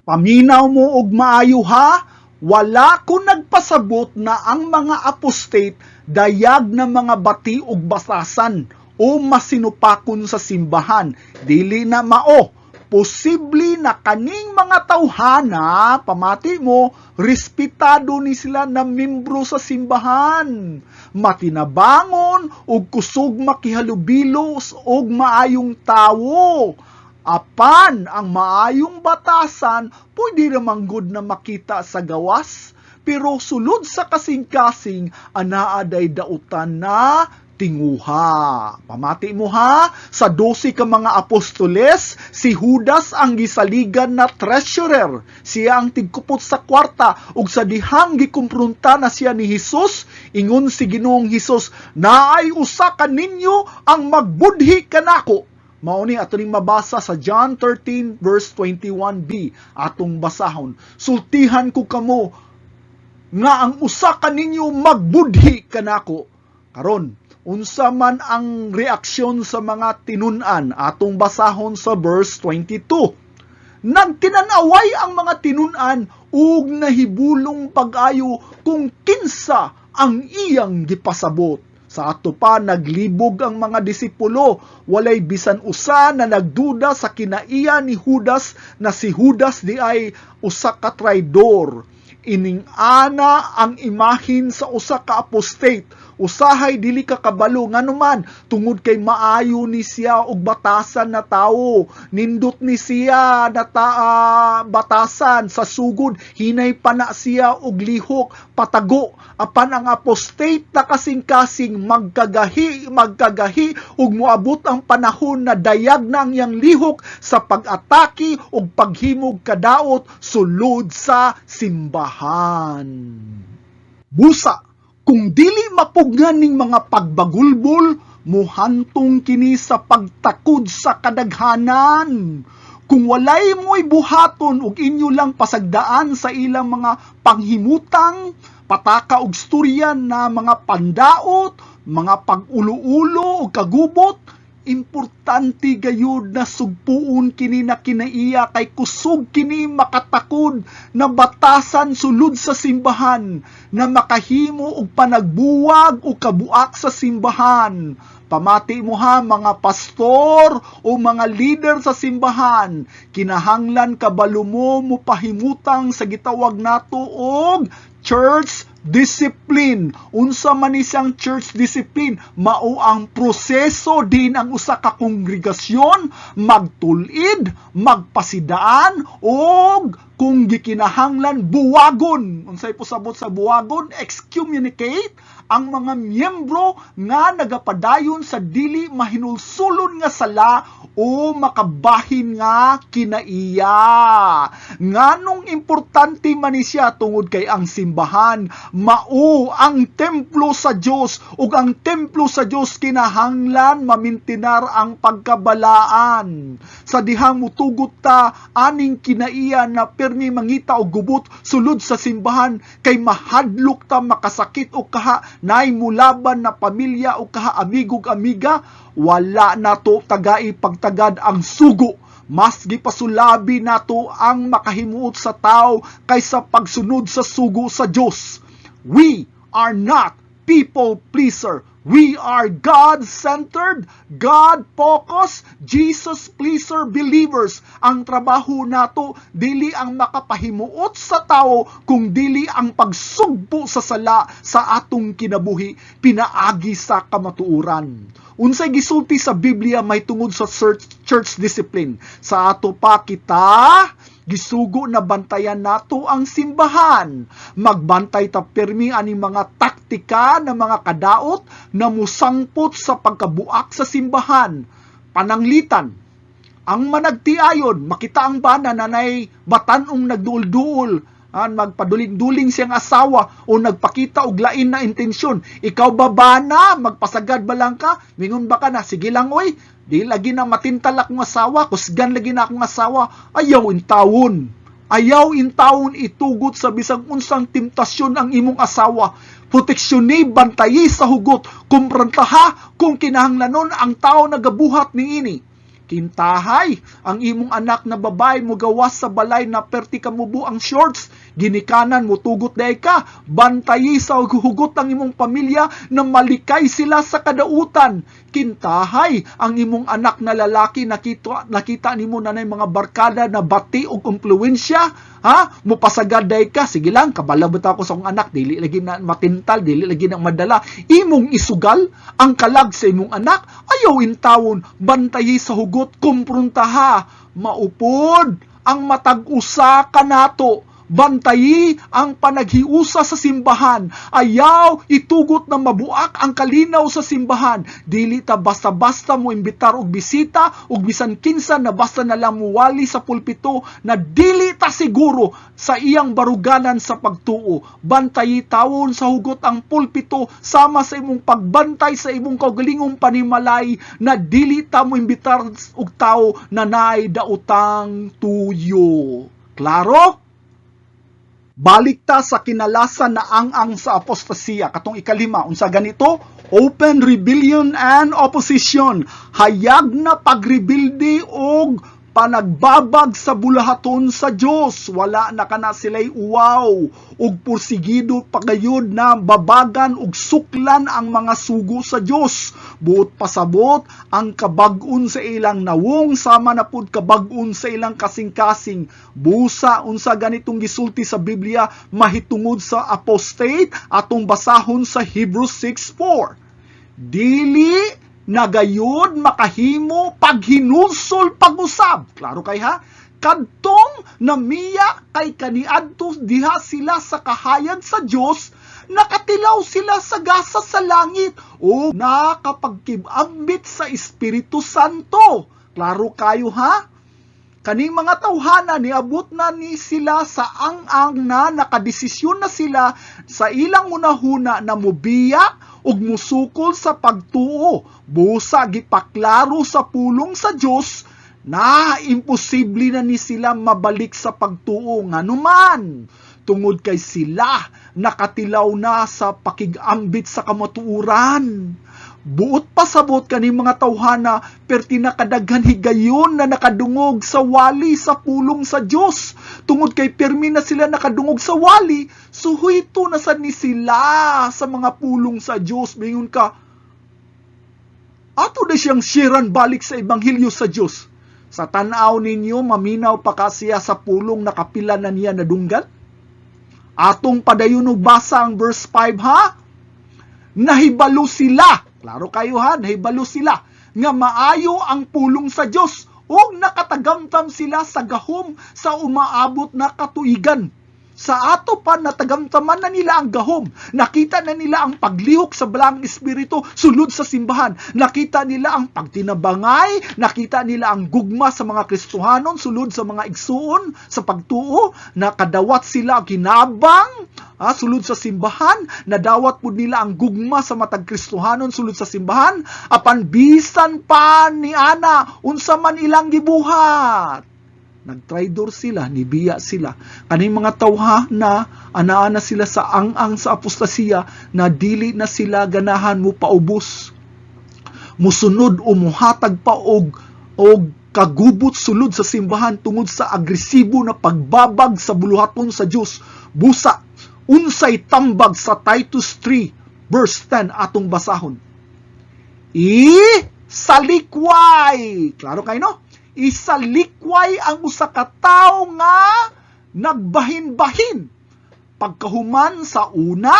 Paminaw mo og maayo ha, wala ko nagpasabot na ang mga apostate dayag na mga bati ug basasan o masinupakon sa simbahan. Dili na mao. Posible na kaning mga tawhana, pamati mo, respetado ni sila na membro sa simbahan. Matinabangon ug kusog makihalubilos og maayong tawo. Apan ang maayong batasan, pwede namang good na makita sa gawas, pero sulod sa kasing-kasing, anaaday dautan na tinguha. Pamati mo ha, sa 12 ka mga apostoles, si Judas ang gisaligan na treasurer. Siya ang tigkupot sa kwarta, ug sa dihang gikumpronta na siya ni Jesus, ingon si Ginoong Jesus, naay usa ka ninyo ang magbudhi kanako. Mao ni ato ning mabasa sa John 13 verse 21b. Atong basahon. Sultihan ko kamo nga ang usa ka ninyo magbudhi kanako. Karon, unsa man ang reaksyon sa mga tinun-an? Atong basahon sa verse 22. Nagtinanaway ang mga tinun-an ug nahibulong pag-ayo kung kinsa ang iyang gipasabot. Sa ato pa, naglibog ang mga disipulo. Walay bisan usa na nagduda sa kinaiya ni Judas na si Judas di ay usa ka traidor. Ining-ana ang imahin sa usa ka apostate. Usahay dili ka kabalo nganuman tungod kay maayo ni siya og batasan na tawo. Nindot ni siya na batasan sa sugod, hinay pa na siya og lihok patago. Apan ang apostate na kasing-kasing magkagahi ug moabot ang panahon na dayag na ang iyang lihok sa pag-atake ug paghimog kadaot sulod sa simbahan. Busa, kung dili mapugnan ning mga pagbagulbol, muhantong kini sa pagtakod sa kadaghanan. Kung walay mo'y buhaton ug inyo lang pasagdaan sa ilang mga panghimutang, pataka og storya na mga pandaot, mga pag-ulo-ulo o kagubot, importante gayud na sugpuon kini na kinaiya kay kusog kini makatakod na batasan sulod sa simbahan na makahimo og panagbuwag o kabuak sa simbahan. Pamati mo ha mga pastor o mga leader sa simbahan, kinahanglan kabalo mo pahimutang sa gitawag nato og church discipline. Unsa man ni siyang church discipline? Mao ang proseso din ang usa ka kongregasyon magtulid, magpasidaan og kung gikinahanglan buwagon. Unsay posabot sa buwagon? Excommunicate ang mga miyembro nga nagapadayon sa dili mahinulsulon nga sala o makabahin nga kinaiya. Nganong importante man ni siya tungod kay ang simbahan mao ang templo sa Dios ug ang templo sa Dios kinahanglan mamintinar ang pagkabalaan. Sa dihang mutugot ta aning kinaiya na permi mangita og gubot sulod sa simbahan kay mahadlok ta makasakit o kaha nay mulaban na pamilya o kaha amigo ug amiga, wala na to tagai pagtagad ang sugo. Mas gipasulabi nato ang makahimuot sa tao kaysa pagsunod sa sugo sa Dios. We are not people pleaser. We are God-centered, God-focused, Jesus-pleaser believers. Ang trabaho nato, dili ang makapahimuot sa tao, kung dili ang pagsugpo sa sala sa atong kinabuhi, pinaagi sa kamatuoran. Unsay gisulti sa Biblia may tungod sa church discipline. Sa ato pa kita gisugo na bantayan nato ang simbahan. Magbantay ta pirmi ani mga taktika na mga kadaot na musangpot sa pagkabuak sa simbahan. Pananglitan, ang managtiayon, makita ang bana na nay batanong nagduol-duol, magpaduling-duling siyang asawa o nagpakita og lain na intensyon. Ikaw ba bana, magpasagad ba lang ka? Mingon ba ka na, sige lang oy, di lagi na matintal akong asawa, kusgan lagi na akong asawa. Ayaw intawon. Ayaw intawon itugot sa bisang unsang temptasyon ang imong asawa. Proteksyon bantayi sa hugot, kumprantaha kung kinahanglanon ang tao nagabuhat ni ini. Kintahay, ang imong anak na babae mo gawas sa balay na perti ka mubo ang shorts, ginikanan mo tugot day ka, bantayi sa hugot ng imong pamilya na malikay sila sa kadautan. Kintahay, ang imong anak na lalaki nakita nimo na mga barkada na bati og impluwensya, mo pasagaday ka, sige lang, kabalabot ako sa akong anak, dili lagi na matintal, dili lagi na madala, imong isugal ang kalag sa imong anak, ayaw intawon, bantayi sa hugot, kumprontaha, maupod ang matag-usa kanato, bantayi ang panaghiusa sa simbahan, ayaw itugot na mabuak ang kalinaw sa simbahan, dili ta basta-basta mo imbitar og bisita og bisan kinsa na basta na lang muwali sa pulpito na dili ta siguro sa iyang baruganan sa pagtuo. Bantayi tawon sa hugot ang pulpito sama sa imong pagbantay sa imong kaugalingong panimalay na dili ta mo imbitar og tao na naay daotang tuyo. Klaro? Balik ta sa kinalasan na ang sa apostasiya. Katong ikalima, unsa ganito? Open rebellion and opposition. Hayag na pagrebilde og panagbabag sa bulahaton sa Dios. Wala na kana sila'y uwaw ug porsigido pagayod na babagan ug suklan ang mga sugo sa Dios. Buot pasabot ang kabag-on sa ilang nawong sama na pud kabag-on sa ilang kasing-kasing. Busa unsa ganitong gisulti sa Biblia mahitungod sa apostate atong basahon sa Hebrews 6:4. Dili nagayod makahimo paghinusol pag-usab. Klaro kay ha? Kadtong namiya kay kaniadto diha sila sa kahayag sa Dios, nakatilaw sila sa gasa sa langit o nakapagkibambit sa Espiritu Santo. Klaro kayo ha? Kaning mga tawhana niabot na ni sila sa ang na nakadesisyon na sila sa ilang unahuna na mubiya ug musukol sa pagtuo. Busa gipaklaro sa pulong sa Dios na imposible na ni sila mabalik sa pagtuo nganuman. Tungod kay sila nakatilaw na sa pakigambit sa kamatuuran. Buot pasabot kaning mga tawhana perti nakadaghan higayon na nakadungog sa wali sa pulong sa Dios. Tungod kay permi na sila nakadungog sa wali, suhuito na sad ni sila sa mga pulong sa Dios. Mingon ka, ato na siyang shiran balik sa ebanghelyo sa Dios. Sa tanaw ninyo, maminaw pa siya sa pulong nakapila na niya nadunggan? Atong padayon og basa ang verse 5 ha? Nahibalo sila. Klaro kayo ha, nahibalo sila nga maayo ang pulong sa Dios o nakatagamtam sila sa gahom sa umaabot na katuigan. Sa ato pa natagamtaman na nila ang gahom. Nakita na nila ang paglihok sa balang espiritu sulod sa simbahan. Nakita nila ang pagtinabangay. Nakita nila ang gugma sa mga Kristohanon sulod sa mga igsuon sa pagtuo. Nakadawat sila kinabang sulod sa simbahan. Nadawat po nila ang gugma sa matag Kristohanon sulod sa simbahan. Apan bisan pa ni ana unsa man ilang gibuhat. Nagtraidor sila, nibiya sila. Kaning mga tawhana, ana sila sa ang sa apostasiya na dili na sila ganahan mo paubos. Musunod o muhatag pa og kagubot sulod sa simbahan tungod sa agresibo na pagbabag sa buluhaton sa Dios. Busa, unsay tambag sa Titus 3 verse 10 atong basahon. Isalikway. Klaro kayo, no? Isalikway ang usa ka tawo nga nagbahin-bahin pagkahuman sa una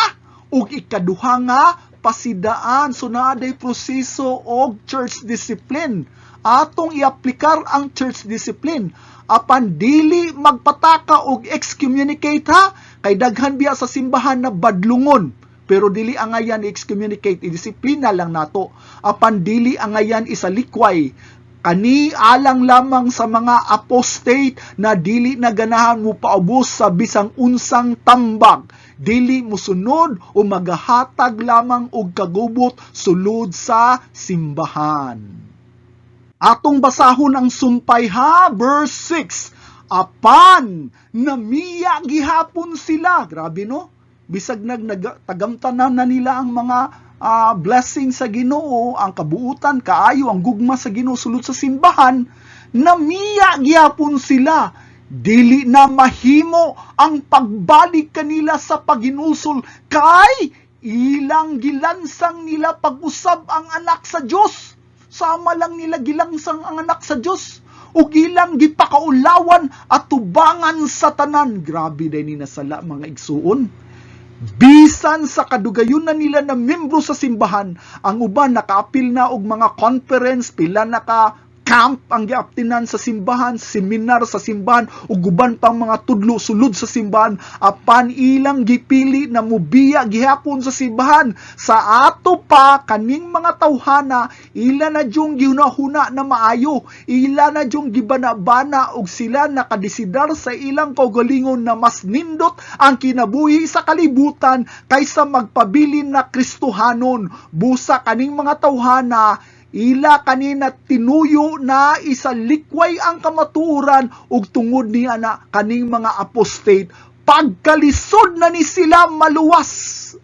ug ikaduha nga pasidaan. So naaday proseso og church discipline. Atong iaplikar ang church discipline. Apan dili magpataka og excommunicate ha. Kay daghan biya sa simbahan na badlungon. Pero dili angayan i-excommunicate, i-disiplina lang nato. Apan dili angayan isalikway. Kani alang lamang sa mga apostate na dili na ganahan mo paubos sa bisang unsang tambag. Dili musunod o magahatag lamang og kagubot sulod sa simbahan. Atong basahon ang sumpay ha, verse 6. Apan, namiya gihapon sila. Grabe no? Bisag tagamtanan na nila ang mga blessing sa Ginoo, ang kabuutan, kaayo, ang gugma sa Ginoo sulod sa simbahan, namiya gihapon sila. Dili na mahimo ang pagbalik kanila sa paginusol kay ilang gilansang nila pag-usab ang anak sa Dios. Sama lang nila gilangsang ang anak sa Diyos. O ilang gipakaulawan at tubangan sa tanan. Grabe din ni nasala mga igsuon. Bisan sa kadugayunan nila na membro sa simbahan, ang uban nakaapil na og mga conference, pila naka-camp ang giaptinan sa simbahan, seminar sa simbahan, ug uban pang mga tudlo sulod sa simbahan, apan ilang gipili na mubiya gihapon sa simbahan. Sa ato pa kaning mga tawhana, ila na jung gihunahuna na maayo, ila na jung gibana-bana og sila nakadesidar sa ilang kaugalingon na mas nindot ang kinabuhi sa kalibutan kaysa magpabilin na Kristohanon. Busa kaning mga tawhana, ila kanina tinuyo na isalikway ang kamatuoran ug tungod niya na kaning mga apostate. Pagkalisod na ni sila maluwas.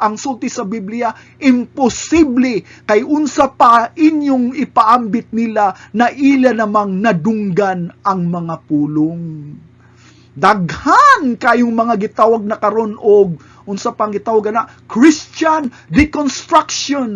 Ang sulti sa Biblia, imposible kay unsa pa inyong ipaambit nila na ila namang nadunggan ang mga pulong. Daghan kayong mga gitawag na karon og unsa pang gitawag na Christian deconstruction.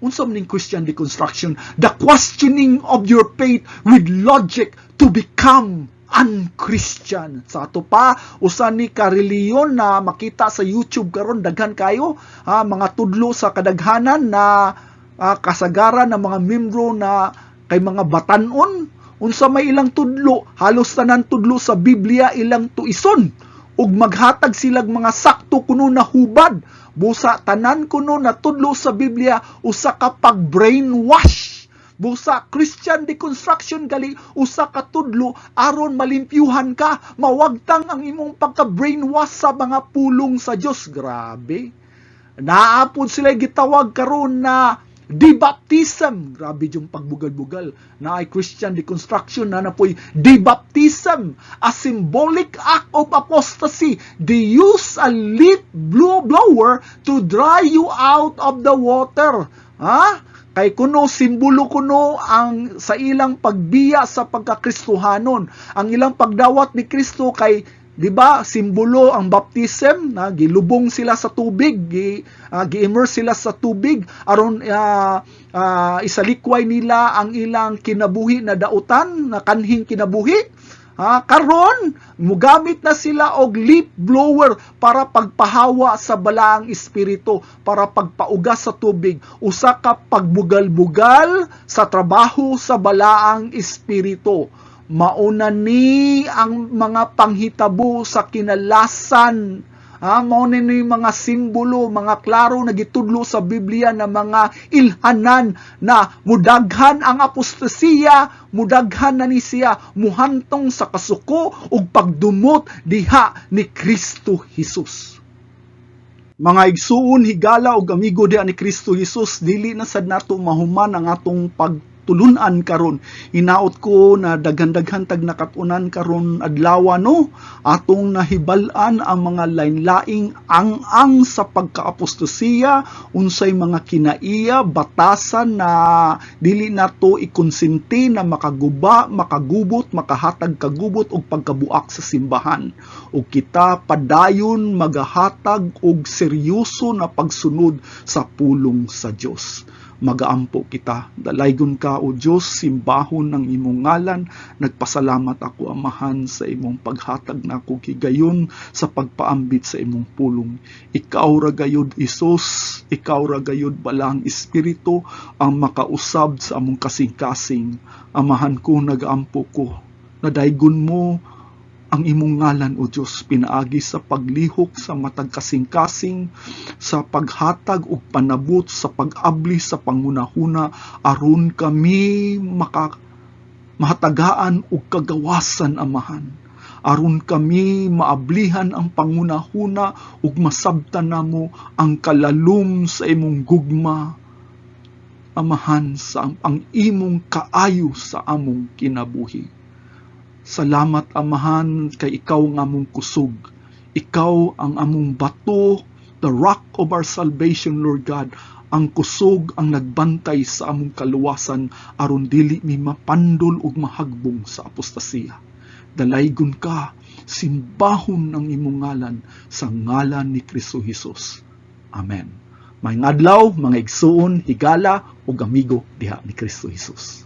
Unsa maning Christian deconstruction? The questioning of your faith with logic to become un-Christian. Sa ato pa, usa ni kareliyon na makita sa YouTube karon daghan kayo, mga tudlo sa kadaghanan na kasagaran ng mga membro na kay mga batanon. Unsa may ilang tudlo, halos tanan tudlo sa Biblia ilang tuison. Ug maghatag silag mga sakto kuno na hubad. Busa tanan kuno na tudlo sa Biblia usa ka pag-brainwash. Busa Christian deconstruction gali usa ka tudlo aron malimpyuhan ka, mawagtang ang imong pagka-brainwash sa mga pulong sa Dios. Grabe. Naapod sila gitawag karon na debaptism. Grabe yung pagbugal-bugal. Na ay Christian deconstruction na napoy debaptism, a symbolic act of apostasy. They use a leaf blower to dry you out of the water. Kay kuno simbolo kuno ang sa ilang pagbiya sa pagkakristohanon. Ang ilang pagdawat ni Kristo kay, di ba, simbolo ang baptism, na gilubong sila sa tubig, gi-immerse sila sa tubig aron isalikway nila ang ilang kinabuhi na dautan, na kanhing kinabuhi. Karon mugamit na sila og leaf blower para pagpahawa sa balaang espiritu, para pagpaugas sa tubig. Usa ka pagbugal-bugal sa trabaho sa balaang espiritu. Mauna ni ang mga panghitabo sa kinalasan. Mauna ni mga simbolo, mga klaro na gitudlo sa Biblia na mga ilhanan na mudaghan ang apostasiya, mudaghan na ni siya muhantong sa kasuko ug pagdumot diha ni Kristo Jesus. Mga igsuon, higala ug amigo diha ni Kristo Jesus, dili na sad nato mahuman ang atong tulunan karon. Hinaot ko na daghan-daghan tag nakatunan karon adlaw no, atong nahibal-an ang mga lain-laing ang sa pagkaapostasiya, unsay mga kinaiya batasan na dili nato ikonsinti na makagubot, makahatag kagubot og pagkabuak sa simbahan. Ug kita padayon magahatag og seryoso na pagsunod sa pulong sa Dios. Magaampo kita. Dalaygon ka o Diyos, simbahon ng imong ngalan. Nagpasalamat ako, Amahan, sa imong paghatag na ako kigayon sa pagpaambit sa imong pulong. Ikaw ra gayud Isus, ikaw ra gayud balang Espiritu ang makausab sa among kasing-kasing. Amahan ko, nagaampo ko. Nadaygon mo ang imong ngalan, O Diyos, pinaagi sa paglihok sa matag kasing-kasing, sa paghatag o panabot, sa pag-abli sa pangunahuna, aron kami mahatagaan o kagawasan, Amahan. Aron kami maablihan ang pangunahuna ug masabtan namo ang kalalom sa imong gugma, Amahan, sa ang imong kaayo sa among kinabuhi. Salamat, Amahan, kay ikaw ang among kusog. Ikaw ang among bato, the rock of our salvation, Lord God. Ang kusog ang nagbantay sa among kaluwasan aron dili mi mapandol ug mahagbong sa apostasiya. Dalaygon ka, simbahon ang imong ngalan sa ngalan ni Kristo Jesus. Amen. May adlaw, mga igsuon, higala ug amigo diha ni Kristo Jesus.